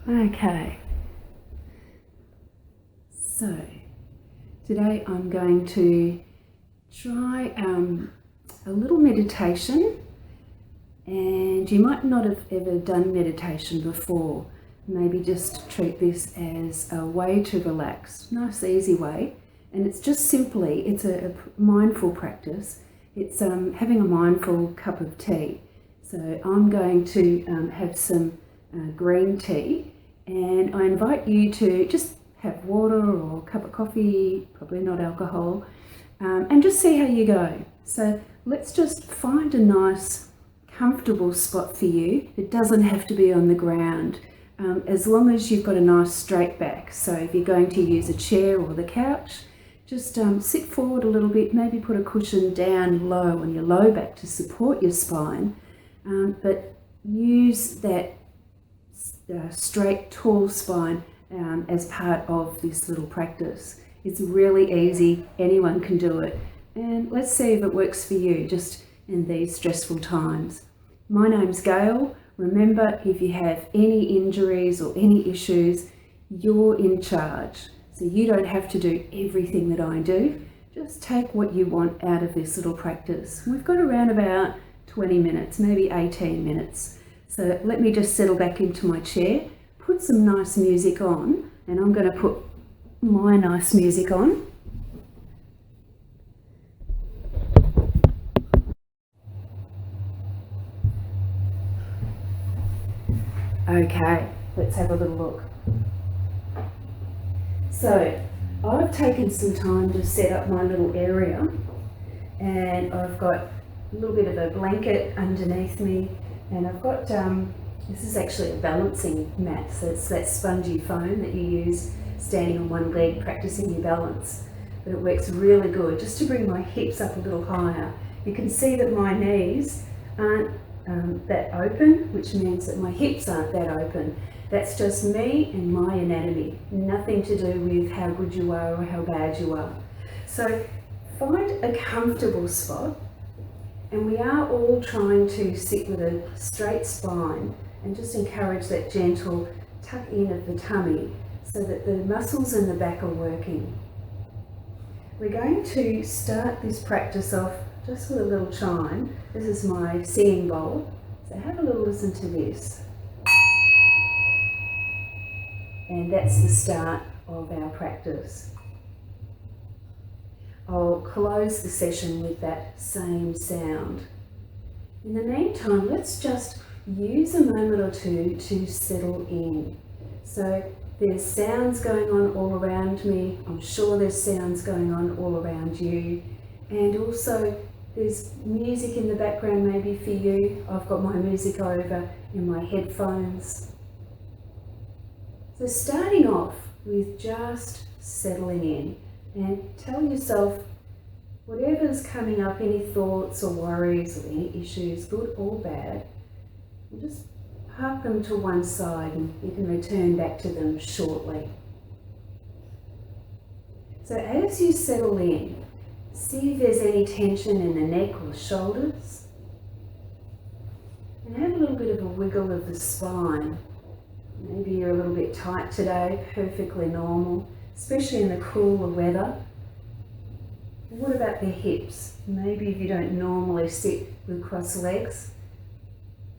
Okay, so today I'm going to try a little meditation, and you might not have ever done meditation before. Maybe just treat this as a way to relax, nice easy way, and it's just simply, it's a mindful practice. It's having a mindful cup of tea. So I'm going to have some green tea, and I invite you to just have water or a cup of coffee, probably not alcohol, and just see how you go. So let's just find a nice comfortable spot for you. It doesn't have to be on the ground, as long as you've got a nice straight back. So if you're going to use a chair or the couch, just sit forward a little bit, maybe put a cushion down low on your low back to support your spine, but use that straight, tall spine as part of this little practice. It's really easy, anyone can do it, and let's see if it works for you just in these stressful times. My name's Gayle. Remember, if you have any injuries or any issues, you're in charge. So you don't have to do everything that I do. Just take what you want out of this little practice. We've got around about 20 minutes, maybe 18 minutes. So let me just settle back into my chair, put some nice music on, and I'm going to put my nice music on. Okay, let's have a little look. So I've taken some time to set up my little area, and I've got a little bit of a blanket underneath me, and I've got, this is actually a balancing mat, so it's that spongy foam that you use standing on one leg practicing your balance. But it works really good just to bring my hips up a little higher. You can see that my knees aren't that open, which means that my hips aren't that open. That's just me and my anatomy, nothing to do with how good you are or how bad you are. So find a comfortable spot, and we are all trying to sit with a straight spine and just encourage that gentle tuck in of the tummy so that the muscles in the back are working. We're going to start this practice off just with a little chime. This is my singing bowl, so have a little listen to this. And that's the start of our practice. I'll close the session with that same sound. In the meantime, let's just use a moment or two to settle in. So there's sounds going on all around me. I'm sure there's sounds going on all around you. And also there's music in the background maybe for you. I've got my music over in my headphones. So starting off with just settling in, and tell yourself whatever's coming up, any thoughts or worries or any issues, good or bad, just park them to one side and you can return back to them shortly. So as you settle in, see if there's any tension in the neck or shoulders, and have a little bit of a wiggle of the spine. Maybe you're a little bit tight today, perfectly normal, especially in the cooler weather. What about the hips? Maybe if you don't normally sit with crossed legs,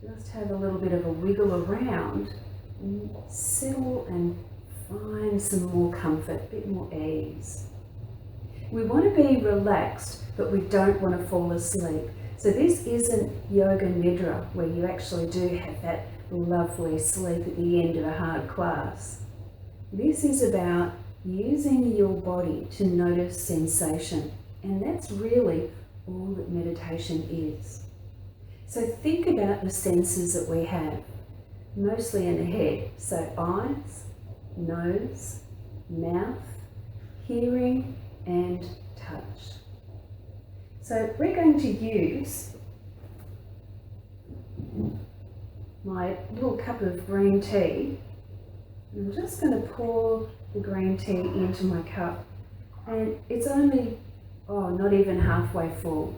just have a little bit of a wiggle around and settle and find some more comfort, a bit more ease. We want to be relaxed, but we don't want to fall asleep. So this isn't yoga nidra, where you actually do have that lovely sleep at the end of a hard class. This is about using your body to notice sensation, and that's really all that meditation is. So think about the senses that we have, mostly in the head. So eyes, nose, mouth, hearing, and touch. So we're going to use my little cup of green tea. I'm just going to pour the green tea into my cup, and it's only, not even halfway full.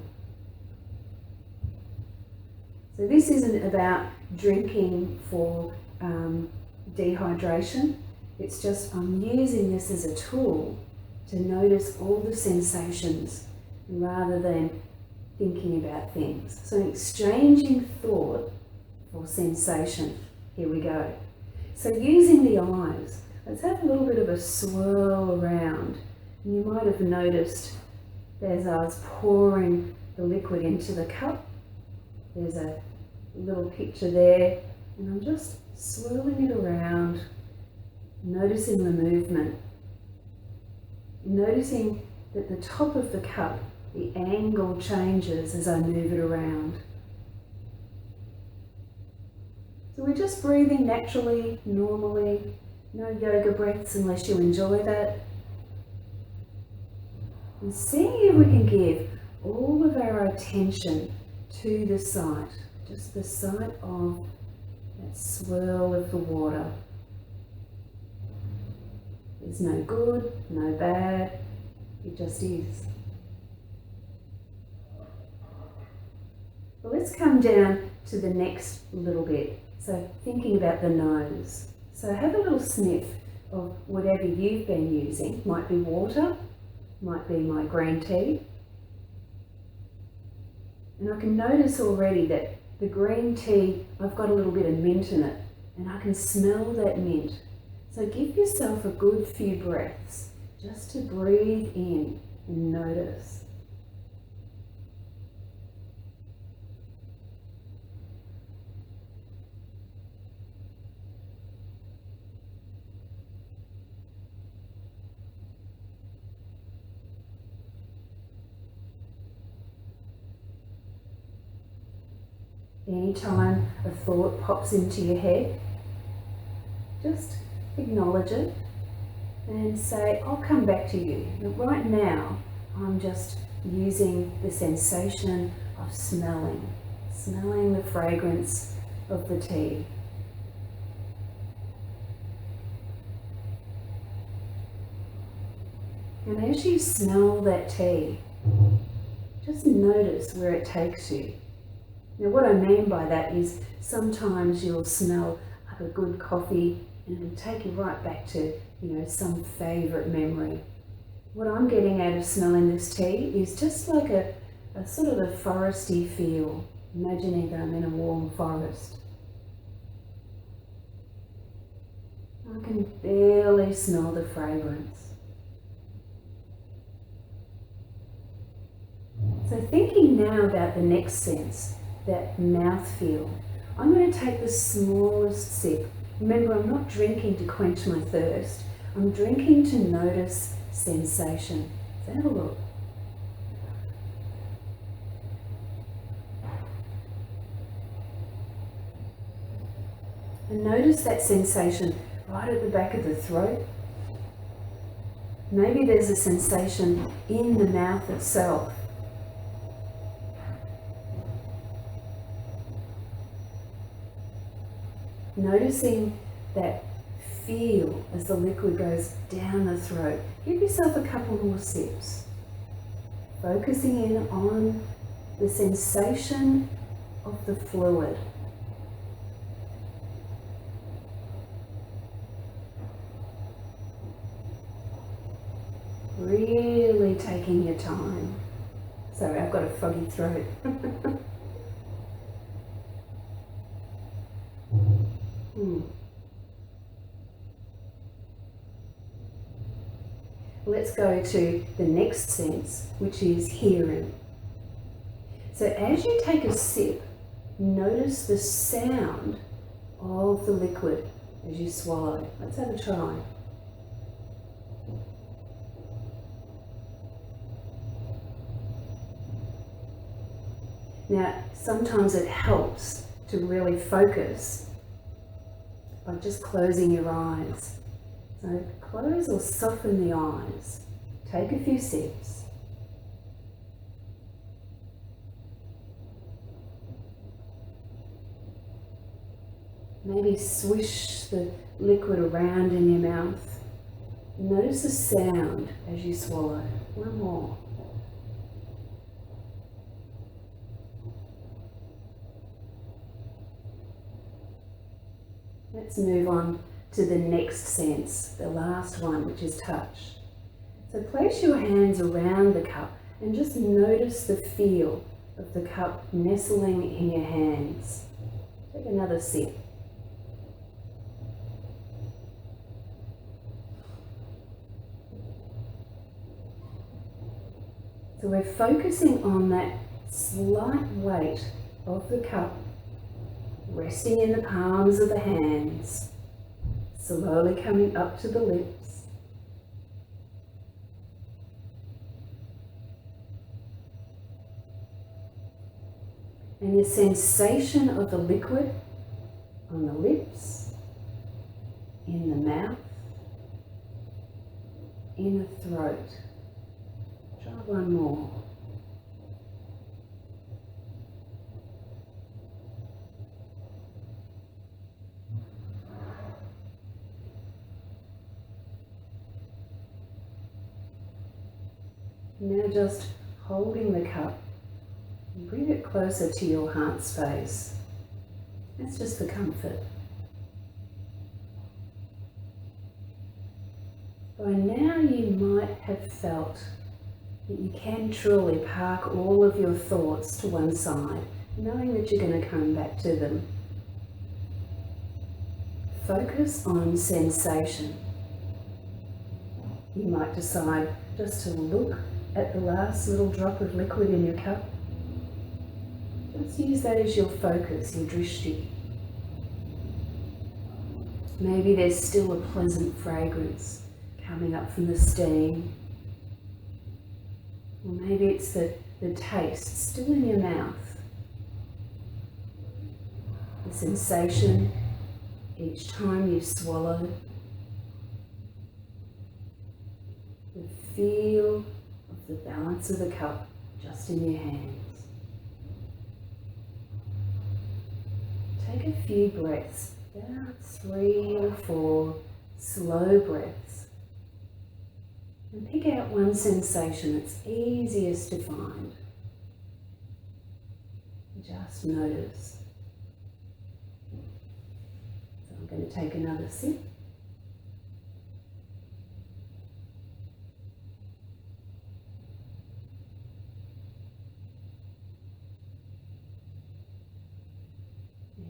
So this isn't about drinking for dehydration. It's just I'm using this as a tool to notice all the sensations rather than thinking about things. So exchanging thought for sensation. Here we go. So using the eyes, let's have a little bit of a swirl around. And you might have noticed as I was pouring the liquid into the cup, there's a little picture there, and I'm just swirling it around, noticing the movement, noticing that the top of the cup, the angle changes as I move it around. So we're just breathing naturally, normally, no yoga breaths unless you enjoy that. And seeing if we can give all of our attention to the sight, just the sight of that swirl of the water. There's no good, no bad, it just is. Well, let's come down to the next little bit. So thinking about the nose. So have a little sniff of whatever you've been using. Might be water, might be my green tea. And I can notice already that the green tea, I've got a little bit of mint in it, and I can smell that mint. So give yourself a good few breaths just to breathe in and notice. Anytime a thought pops into your head, just acknowledge it and say, I'll come back to you. But right now, I'm just using the sensation of smelling the fragrance of the tea. And as you smell that tea, just notice where it takes you. Now what I mean by that is sometimes you'll smell like a good coffee and it'll take you right back to, some favourite memory. What I'm getting out of smelling this tea is just like a sort of a foresty feel, imagining that I'm in a warm forest. I can barely smell the fragrance. So thinking now about the next sense, that mouth feel, I'm going to take the smallest sip. Remember, I'm not drinking to quench my thirst. I'm drinking to notice sensation. So have a look. And notice that sensation right at the back of the throat. Maybe there's a sensation in the mouth itself. Noticing that feel as the liquid goes down the throat. Give yourself a couple more sips. Focusing in on the sensation of the fluid. Really taking your time. Sorry, I've got a foggy throat. Let's go to the next sense, which is hearing. So as you take a sip, notice the sound of the liquid as you swallow. Let's have a try. Now, sometimes it helps to really focus by just closing your eyes. So close or soften the eyes. Take a few sips. Maybe swish the liquid around in your mouth. Notice the sound as you swallow. One more. Let's move on to the next sense, the last one, which is touch. So place your hands around the cup and just notice the feel of the cup nestling in your hands. Take another sip. So we're focusing on that slight weight of the cup resting in the palms of the hands, slowly coming up to the lips. And the sensation of the liquid on the lips, in the mouth, in the throat. Try one more. Now just holding the cup, bring it closer to your heart space. That's just for comfort. By now you might have felt that you can truly park all of your thoughts to one side, knowing that you're going to come back to them. Focus on sensation. You might decide just to look at the last little drop of liquid in your cup. Just use that as your focus, your drishti. Maybe there's still a pleasant fragrance coming up from the steam. Or maybe it's the taste still in your mouth. The sensation each time you swallow. The feel of the balance of the cup just in your hands. Take a few breaths, about 3 or 4 slow breaths. And pick out one sensation that's easiest to find. Just notice. So I'm going to take another sip.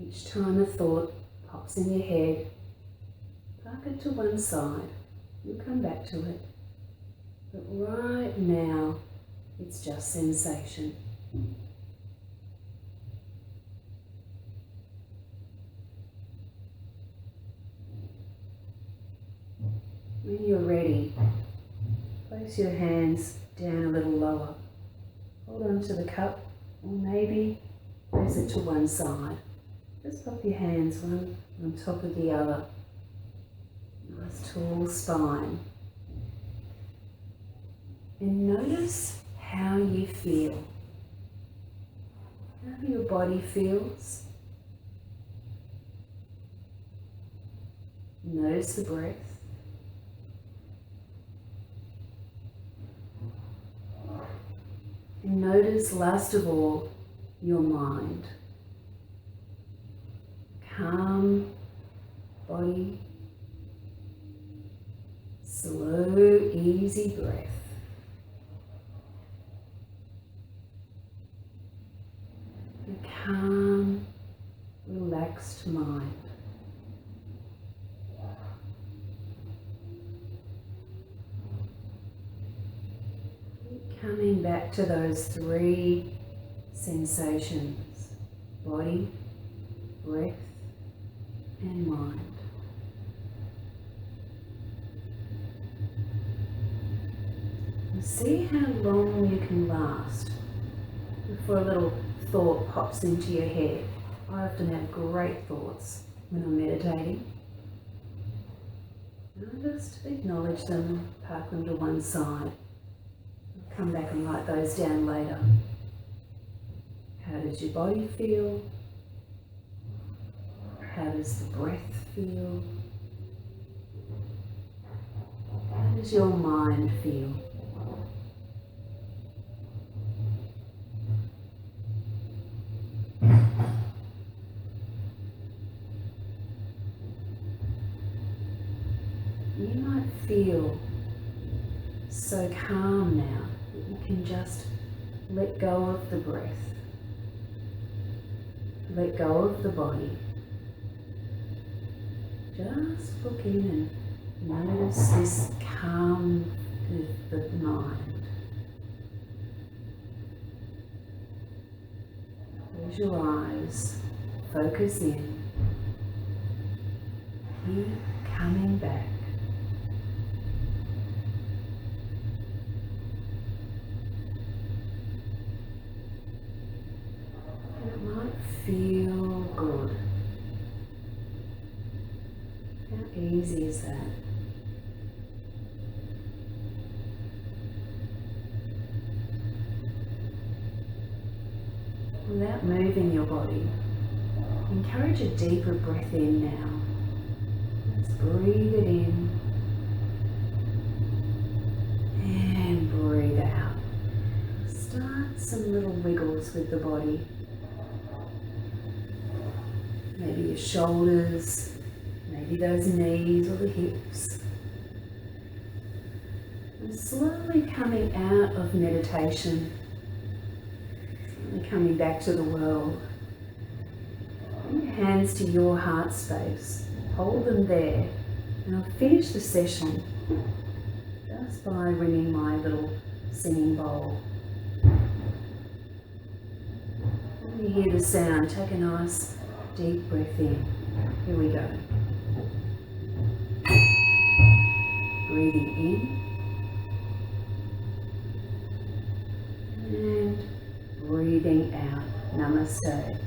Each time a thought pops in your head, park it to one side. You'll come back to it. But right now, it's just sensation. When you're ready, place your hands down a little lower. Hold on to the cup, or maybe place it to one side. Just pop your hands one on top of the other. Nice tall spine. And notice how you feel. How your body feels. Notice the breath. And notice, last of all, your mind. Calm body. Slow, easy breath. A calm, relaxed mind. Keep coming back to those 3 sensations: body, breath, and mind. And see how long you can last before a little thought pops into your head. I often have great thoughts when I'm meditating. And I just acknowledge them, park them to one side. I'll come back and write those down later. How does your body feel? How does the breath feel? How does your mind feel? feel so calm now that you can just let go of the breath, let go of the body. Just look in and notice this calm of the mind. Close your eyes, focus in, keep coming back. And it might feel good. How easy is that? Without moving your body, encourage a deeper breath in now. Let's breathe it in and breathe out. Start some little wiggles with the body. Maybe your shoulders, maybe those knees or the hips. And slowly coming out of meditation, coming back to the world. Bring your hands to your heart space. Hold them there. And I'll finish the session just by ringing my little singing bowl. When you hear the sound, take a nice deep breath in. Here we go. Breathing in and breathing out. Namaste.